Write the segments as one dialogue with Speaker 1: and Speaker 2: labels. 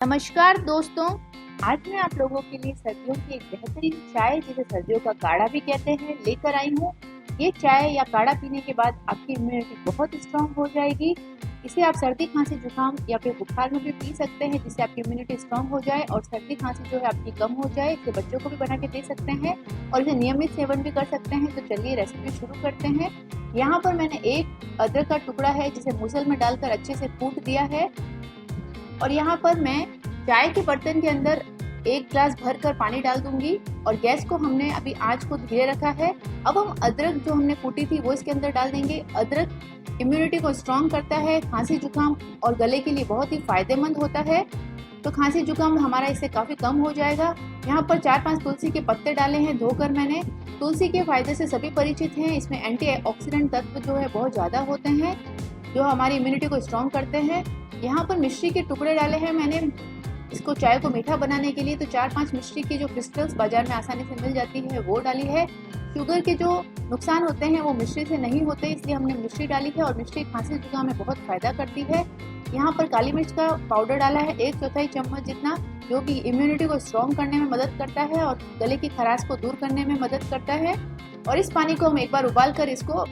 Speaker 1: नमस्कार दोस्तों, आज मैं आप लोगों के लिए सर्दियों की एक बेहतरीन चाय जिसे सर्दियों का काढ़ा भी कहते हैं लेकर आई हूँ। ये चाय या काढ़ा पीने के बाद आपकी इम्यूनिटी बहुत स्ट्रांग हो जाएगी। इसे आप सर्दी खांसी जुकाम या फिर बुखार में भी पी सकते हैं जिससे आपकी इम्यूनिटी स्ट्रांग हो जाए और सर्दी खांसी जो है आपकी कम हो जाए। इसे बच्चों को भी बना के दे सकते हैं और इसे नियमित सेवन भी कर सकते हैं। तो चलिए रेसिपी शुरू करते हैं। यहाँ पर मैंने एक अदरक का टुकड़ा है जिसे मूसल में डालकर अच्छे से कूट दिया है और यहाँ पर मैं चाय के बर्तन के अंदर 1 गिलास भरकर पानी डाल दूंगी और गैस को हमने अभी आंच को धीरे रखा है। अब हम अदरक जो हमने कूटी थी वो इसके अंदर डाल देंगे। अदरक इम्यूनिटी को स्ट्रॉन्ग करता है, खांसी जुकाम और गले के लिए बहुत ही फायदेमंद होता है। तो खांसी जुकाम हमारा इससे काफी कम हो जाएगा। यहाँ पर 4-5 तुलसी के पत्ते डाले हैं धोकर मैंने। तुलसी के फायदे से सभी परिचित हैं। इसमें एंटीऑक्सीडेंट तत्व जो है बहुत ज्यादा होते हैं जो हमारी इम्यूनिटी को स्ट्रॉन्ग करते हैं। यहाँ पर मिश्री के टुकड़े डाले हैं मैंने इसको चाय को मीठा बनाने के लिए। तो 4-5 मिश्री की जो क्रिस्टल्स बाजार में आसानी से मिल जाती है वो डाली है। शुगर के जो नुकसान होते हैं वो मिश्री से नहीं होते, इसलिए हमने मिश्री डाली है और मिश्री खांसी जुकाम में बहुत फायदा करती है। यहाँ पर काली मिर्च का पाउडर डाला है 1/4 चम्मच जितना, जो कि इम्यूनिटी को स्ट्रॉन्ग करने में मदद करता है और गले की खराश को दूर करने में मदद करता है। और इस पानी को हम एक बार उबाल कर इसको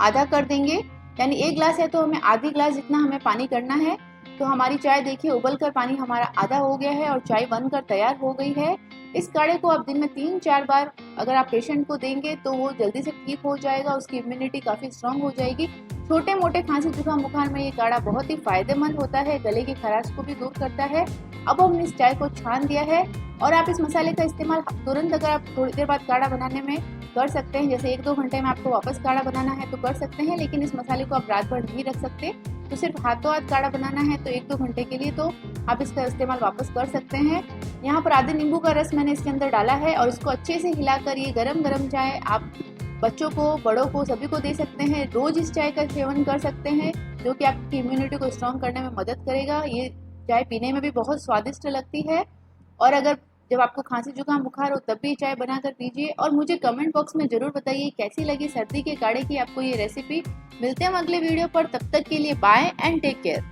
Speaker 1: आधा कर देंगे, यानी 1 गिलास है तो हमें आधी गिलास जितना हमें पानी करना है। तो हमारी चाय देखिए उबल कर पानी हमारा आधा हो गया है और चाय बनकर तैयार हो गई है। इस काढ़े को आप दिन में 3-4 बार अगर आप पेशेंट को देंगे तो वो जल्दी से ठीक हो जाएगा, उसकी इम्यूनिटी काफी स्ट्रांग हो जाएगी। छोटे मोटे खांसी जुकाम बुखार में ये काढ़ा बहुत ही फायदेमंद होता है, गले की खराश को भी दूर करता है। अब हमने इस चाय को छान दिया है और आप इस मसाले का इस्तेमाल तुरंत अगर आप थोड़ी देर बाद काढ़ा बनाने में कर सकते हैं, जैसे 1-2 घंटे में आपको वापस काढ़ा बनाना है तो कर सकते हैं, लेकिन इस मसाले को आप रात भर नहीं रख सकते। तो सिर्फ हाथों हाथ काढ़ा बनाना है तो 1-2 घंटे के लिए तो आप इसका इस्तेमाल वापस कर सकते हैं। यहाँ पर आधे नींबू का रस मैंने इसके अंदर डाला है और इसको अच्छे से हिलाकर ये गरम गरम चाय आप बच्चों को, बड़ों को, सभी को दे सकते हैं। रोज इस चाय का सेवन कर सकते हैं जो कि आपकी इम्यूनिटी को स्ट्रॉन्ग करने में मदद करेगा। ये चाय पीने में भी बहुत स्वादिष्ट लगती है और अगर जब आपको खांसी जुकाम बुखार हो तब भी चाय बनाकर पीजिए और मुझे कमेंट बॉक्स में जरूर बताइए कैसी लगी सर्दी के काढ़े की आपको ये रेसिपी। मिलते हैं हम अगले वीडियो पर, तब तक के लिए बाय एंड टेक केयर।